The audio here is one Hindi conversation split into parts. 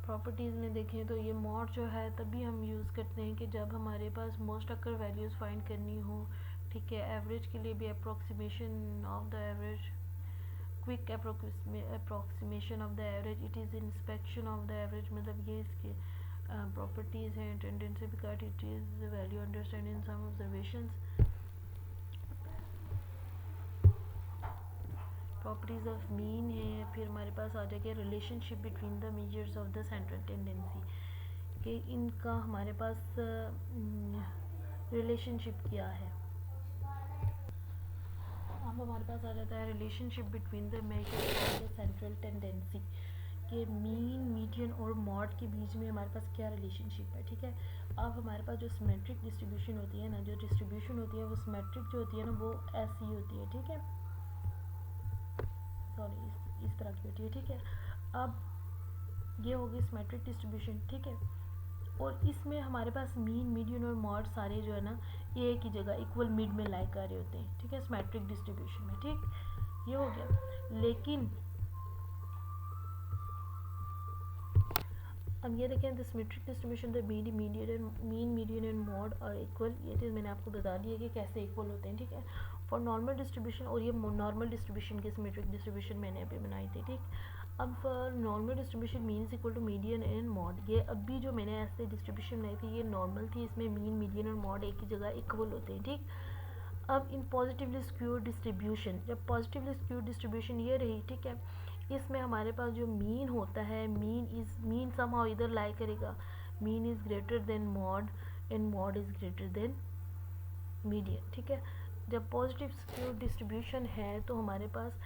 प्रॉपर्टीज़ में देखें तो ये मॉड जो है तभी हम यूज़ करते हैं कि जब हमारे पास मोस्ट अकर वैल्यूज़ फाइंड करनी हो, ठीक है। एवरेज के लिए भी approximation of the average, quick approximation of the average, it is inspection of the average, मतलब ये इसके प्रॉपर्टीज़ हैं। Tendency because it is value understanding some observations. Properties of mean है। फिर हमारे पास आ जाएगा relationship between the measures of the central tendency, कि इनका हमारे पास रिलेशनशिप क्या है। अब हमारे पास आ जाता है relationship between the measures of the central tendency, कि मीन, मीडियन और मॉड के बीच में हमारे पास क्या रिलेशनशिप है, ठीक है। अब हमारे पास जो सिमेट्रिक डिस्ट्रीब्यूशन होती है ना, जो डिस्ट्रीब्यूशन होती है वो सिमेट्रिक जो होती है ना वो ऐसी होती है, ठीक है। सॉरी, इस तरह की होती है, ठीक है। अब ये होगी सिमेट्रिक डिस्ट्रीब्यूशन, ठीक है। और इसमें हमारे पास मीन, मीडियन और मॉड सारे जो है ना एक ही जगह इक्वल मिड में लाई कर रहे होते हैं, ठीक है, सिमेट्रिक डिस्ट्रीब्यूशन में, ठीक। ये हो गया। लेकिन अब ये देखें, the symmetric distribution the mean, median and mode are equal. ये चीज़ मैंने आपको बता दी है कि कैसे इक्वल होते हैं, ठीक है, फॉर नॉर्मल डिस्ट्रीब्यूशन। और ये नॉर्मल डिस्ट्रीब्यूशन की सिमेट्रिक डिस्ट्रीब्यूशन मैंने अभी बनाई थी, ठीक। अब for normal distribution mean is equal to median and mode, ये अभी जो मैंने ऐसे डिस्ट्रीब्यूशन बनाई थी ये नॉर्मल थी, इसमें मीन, मीडियन और मॉड एक ही जगह इक्वल होते हैं, ठीक। अब इन पॉजिटिवली स्क्यूड डिस्ट्रीब्यूशन, जब पॉजिटिवली स्क्यूड डिस्ट्रीब्यूशन ये रही, ठीक है, इसमें हमारे पास जो मीन होता है, मीन समहाउ इधर लाई करेगा, mean is greater than mod and mod is greater than median, ठीक है। जब पॉजिटिव स्क्यूड डिस्ट्रीब्यूशन है तो हमारे पास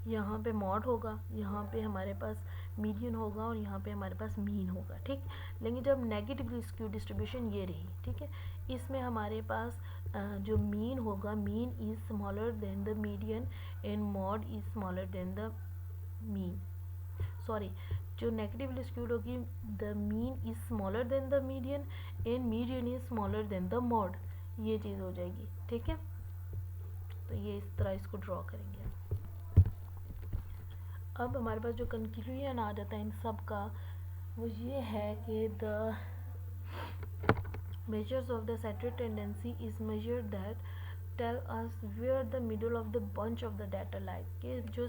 यहाँ पे मॉड होगा, यहाँ पे हमारे पास मीडियन होगा और यहाँ पे हमारे पास मीन होगा, ठीक। लेकिन जब नेगेटिवली स्क्यूड डिस्ट्रीब्यूशन ये रही, ठीक है, इसमें हमारे पास जो मीन होगा, mean is smaller than the median and mod is smaller than the mean. Sorry, जो नेगेटिवली स्क्यूड होगी, the mean is smaller than the median and median is smaller than the mod, ये चीज़ हो जाएगी, ठीक है। तो ये इस तरह इसको ड्रॉ करेंगे। अब हमारे पास जो कंक्लूजन आ जाता है इन सब का वो ये है कि the measures of the central tendency is measure that tell us where the middle of the bunch of the data lies, कि जो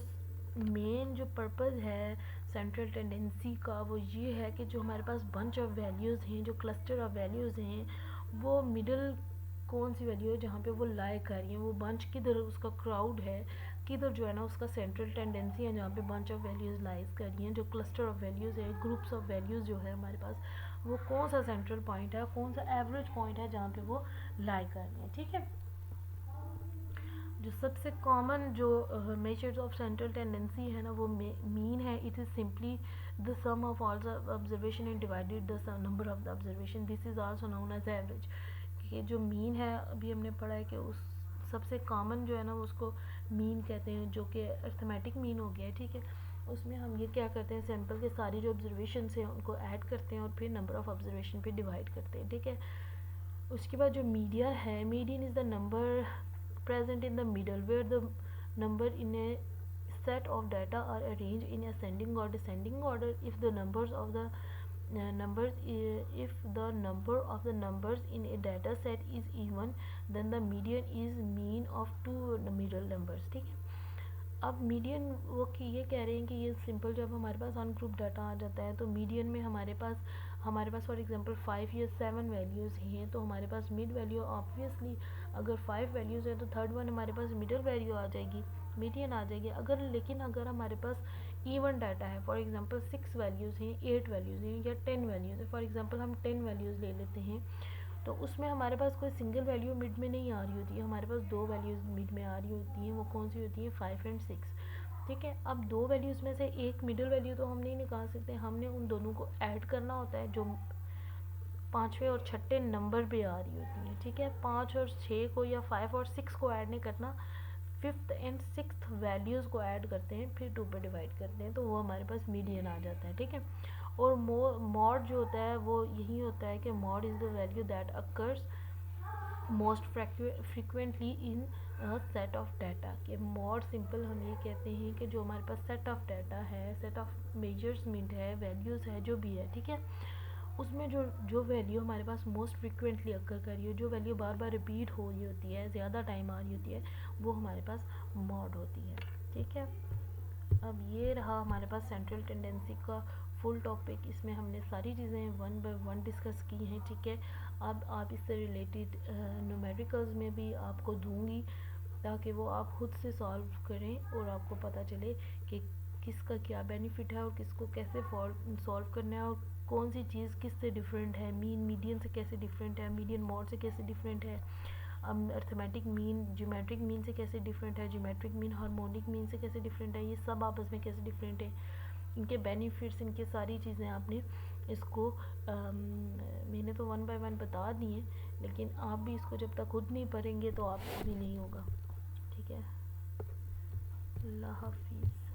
मेन जो पर्पज़ है सेंट्रल टेंडेंसी का वो ये है कि जो हमारे पास बंच ऑफ वैल्यूज़ हैं, जो क्लस्टर ऑफ वैल्यूज़ हैं, वो मिडल कौन सी वैल्यू है जहाँ पे वो लाई कर रही है, वो बंच किधर उसका क्राउड है, किधर जो है ना उसका सेंट्रल टेंडेंसी है जहाँ पे बंच ऑफ वैल्यूज़ लाइज कर रही हैं, जो क्लस्टर ऑफ वैल्यूज़ है, ग्रुप्स ऑफ वैल्यूज़ जो है हमारे पास, वो कौन सा सेंट्रल पॉइंट है, कौन सा एवरेज पॉइंट है जहाँ पे वो लाई कर रही है, ठीक है। जो सबसे कॉमन जो मेजर्स ऑफ सेंट्रल टेंडेंसी है ना वो मीन है। It is simply the sum of all the observation and divided the number of the observation, this is also known as average. कि जो मीन है अभी हमने पढ़ा है कि उस सबसे कॉमन जो है ना उसको मीन कहते हैं, जो कि अर्थमेटिक मीन हो गया है, ठीक है। उसमें हम ये क्या करते हैं, सैम्पल के सारी जो ऑब्जर्वेशन हैं उनको ऐड करते हैं और फिर नंबर ऑफ ऑब्जर्वेशन पे डिवाइड करते हैं, ठीक है। उसके बाद जो मीडियन है, median is the number present in the middle where the number in a set of data are arranged in ascending or descending order. If the numbers of the if the number of the numbers in a data set is even, then the median is mean of two middle numbers, ठीक है। अब मीडियन वो कि ये कह रहे हैं कि ये सिंपल जब हमारे पास अनग्रुप डाटा आ जाता है तो मीडियन में हमारे पास फॉर एग्जांपल 5 या 7 वैल्यूज़ हैं, तो हमारे पास मिड वैल्यू ऑब्वियसली अगर 5 वैल्यूज़ है तो थर्ड वन हमारे पास मिडल वैल्यू आ जाएगी, मीडियन आ जाएगी। लेकिन अगर हमारे पास इवन डाटा है, फॉर एग्जांपल 6 वैल्यूज़ हैं, 8 वैल्यूज़ हैं या 10 वैल्यूज़ है, फॉर एग्जांपल हम 10 वैल्यूज़ ले लेते हैं, तो उसमें हमारे पास कोई सिंगल वैल्यू मिड में नहीं आ रही होती है, हमारे पास 2 वैल्यूज़ मिड में आ रही होती हैं। वो कौन सी होती हैं, 5 एंड 6, ठीक है। अब 2 वैल्यूज़ में से एक मिडिल वैल्यू तो हम नहीं निकाल सकते, हमने उन दोनों को ऐड करना होता है जो 5वें और 6ठे नंबर पे आ रही होती हैं, ठीक है। 5 और 6 को या 5 और 6 को ऐड नहीं करना, 5th एंड 6th वैल्यूज़ को ऐड करते हैं, फिर 2 पे डिवाइड करते हैं, तो वो हमारे पास मीडियन आ जाता है, ठीक है। और मॉड जो होता है वो यही होता है कि mod is the value that occurs most frequently in set of data के मोर सिंपल हम ये कहते हैं कि जो हमारे पास सेट ऑफ डाटा है, सेट ऑफ मेजरमेंट है, वैल्यूज़ है, जो भी है, ठीक है, उसमें जो जो वैल्यू हमारे पास मोस्ट फ्रिक्वेंटली अकर कर रही हो, जो वैल्यू बार बार रिपीट हो रही होती है, ज़्यादा टाइम आ रही होती है, वो हमारे पास मॉड होती है, ठीक है। अब ये रहा हमारे पास सेंट्रल टेंडेंसी का फुल टॉपिक। इसमें हमने सारी चीज़ें वन बाय वन डिस्कस की हैं, ठीक है। अब आप इससे रिलेटेड न्यूमेरिकल्स में भी आपको दूंगी ताकि वो आप खुद से सॉल्व करें और आपको पता चले कि किसका क्या बेनिफिट है और किसको कैसे सॉल्व करना है और कौन सी चीज़ किससे डिफरेंट है, मीन मीडियन से कैसे डिफरेंट है, मीडियन मॉड से कैसे डिफरेंट है, अर्थमेटिक मीन ज्योमेट्रिक मीन से कैसे डिफरेंट है, ज्योमेट्रिक मीन हार्मोनिक मीन से कैसे डिफरेंट है, ये सब आपस में कैसे डिफरेंट है, इनके बेनिफिट्स, इनके सारी चीज़ें आपने इसको मैंने तो वन बाय वन बता दी हैं, लेकिन आप भी इसको जब तक खुद नहीं पढ़ेंगे तो आपको भी नहीं होगा, ठीक है। अल्लाह हाफिज़।